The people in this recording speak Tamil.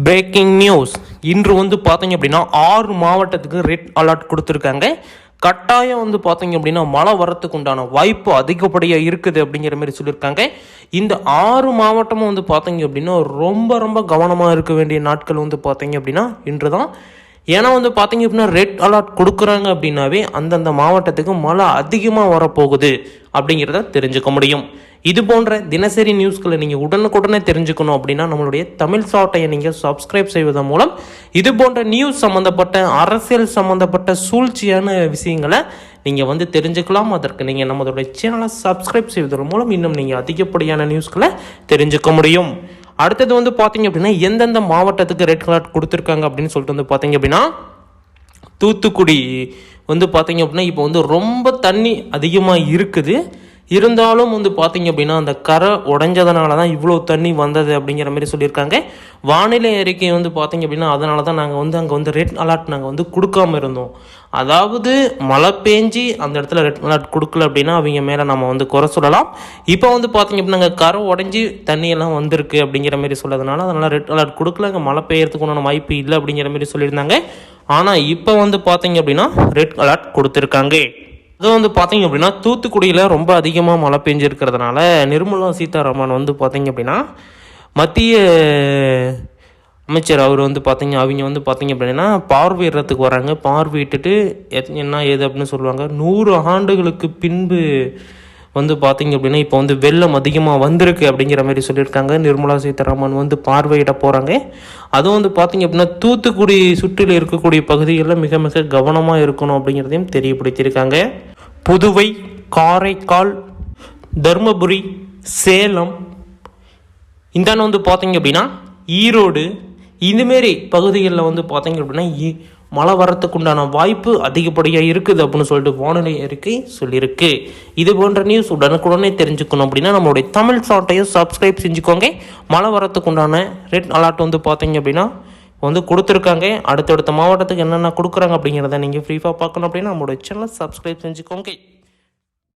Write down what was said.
Breaking news. இன்று பார்த்தீங்க அப்படின்னா 6 மாவட்டத்துக்கு ரெட் அலர்ட் கொடுத்துருக்காங்க. கட்டாயம் பார்த்தீங்க அப்படின்னா மழை வரத்துக்கு உண்டான வாய்ப்பு அதிகப்படியாக இருக்குது அப்படிங்கிற மாதிரி சொல்லியிருக்காங்க. இந்த 6 மாவட்டமும் பார்த்தீங்க அப்படின்னா ரொம்ப ரொம்ப கவனமாக இருக்க வேண்டிய நாட்கள் பார்த்தீங்க அப்படின்னா இன்று தான். ஏன்னா பார்த்தீங்க அப்படின்னா ரெட் அலர்ட் கொடுக்குறாங்க அப்படின்னாவே அந்தந்த மாவட்டத்துக்கு மழை அதிகமாக வரப்போகுது அப்படிங்கிறத தெரிஞ்சுக்க முடியும். இது போன்ற தினசரி நியூஸ்களை நீங்கள் உடனுக்குடனே தெரிஞ்சுக்கணும் அப்படின்னா நம்மளுடைய தமிழ் சாட்டையை நீங்கள் சப்ஸ்கிரைப் செய்வதன் மூலம் இது போன்ற நியூஸ் சம்மந்தப்பட்ட அரசியல் சம்மந்தப்பட்ட சூழ்ச்சியான விஷயங்களை நீங்கள் தெரிஞ்சுக்கலாம். அதற்கு நீங்கள் நம்மளுடைய சேனலை சப்ஸ்கிரைப் செய்வதன் மூலம் இன்னும் நீங்கள் அதிகப்படியான நியூஸ்களை தெரிஞ்சுக்க முடியும். அடுத்தது பார்த்தீங்க அப்படின்னா எந்தெந்த மாவட்டத்துக்கு ரெட் அலர்ட் கொடுத்துருக்காங்க அப்படின்னு சொல்லிட்டு பார்த்தீங்க அப்படின்னா தூத்துக்குடி பார்த்தீங்க அப்படின்னா இப்போ ரொம்ப தண்ணி அதிகமாக இருக்குது. இருந்தாலும் பார்த்தீங்க அப்படின்னா அந்த கரை உடைஞ்சதுனால தான் இவ்வளோ தண்ணி வந்தது அப்படிங்கிற மாதிரி சொல்லியிருக்காங்க. வானிலை அறிக்கை பார்த்தீங்க அப்படின்னா அதனால தான் நாங்கள் அங்கே ரெட் அலர்ட் நாங்கள் கொடுக்காமல் இருந்தோம். அதாவது மழை பெஞ்சி அந்த இடத்துல ரெட் அலர்ட் கொடுக்கல அப்படின்னா அவங்க மேலே நம்ம குறை சொல்லலாம். இப்போ பார்த்தீங்க அப்படின்னா அங்கே கரை உடஞ்சி தண்ணியெல்லாம் வந்திருக்கு அப்படிங்கிற மாதிரி சொல்லதுனால அதனால் ரெட் அலர்ட் கொடுக்கல, அங்கே மழை பெய்யறதுக்கு ஒன்றான வாய்ப்பு இல்லை அப்படிங்கிற மாதிரி சொல்லியிருந்தாங்க. ஆனால் இப்போ பார்த்தீங்க அப்படின்னா ரெட் அலர்ட் கொடுத்துருக்காங்க. அது பார்த்தீங்க அப்படின்னா தூத்துக்குடியில் ரொம்ப அதிகமாக மழை பெஞ்சிருக்கிறதுனால நிர்மலா சீதாராமன் பார்த்தீங்க அப்படின்னா மத்திய அமைச்சர் அவர் அவங்க பார்த்தீங்க அப்படின்னா பார்வையிடறதுக்கு வராங்க. பார்வையிட்டுட்டு என்ன ஏது அப்படின்னு சொல்லுவாங்க. 100 ஆண்டுகளுக்கு பின்பு பார்த்தீங்க அப்படின்னா இப்போ வெள்ளம் அதிகமாக வந்திருக்கு அப்படிங்கிற மாதிரி சொல்லியிருக்காங்க. நிர்மலா சீதாராமன் பார்வையிட போகிறாங்க. அதுவும் பார்த்தீங்க அப்படின்னா தூத்துக்குடி சுற்றில் இருக்கக்கூடிய பகுதிகளில் மிக மிக கவனமாக இருக்கணும் அப்படிங்கிறதையும் தெரியப்படுத்தியிருக்காங்க. புதுவை, காரைக்கால், தருமபுரி, சேலம், இந்த பார்த்தீங்க அப்படின்னா ஈரோடு இதுமாரி பகுதிகளில் பார்த்தீங்க அப்படின்னா மழை வரத்துக்கு உண்டான வாய்ப்பு அதிகப்படியாக இருக்குது அப்படின்னு சொல்லிட்டு வானிலை அறிக்கை சொல்லியிருக்கு. இது போன்ற நியூஸ் உடனுக்குடனே தெரிஞ்சுக்கணும் அப்படின்னா நம்மளுடைய தமிழ் சாட்டையும் சப்ஸ்கிரைப் செஞ்சுக்கோங்க. மழை வரத்துக்கு உண்டான ரெட் அலர்ட் பார்த்தீங்க அப்படின்னா கொடுத்துருக்காங்க. அடுத்தடுத்த மாவட்டத்துக்கு என்னென்ன கொடுக்குறாங்க அப்படிங்கிறத நீங்கள் ஃப்ரீஃபாக பார்க்கணும் அப்படின்னா நம்மளுடைய சேனலை சப்ஸ்கிரைப் செஞ்சுக்கோங்க.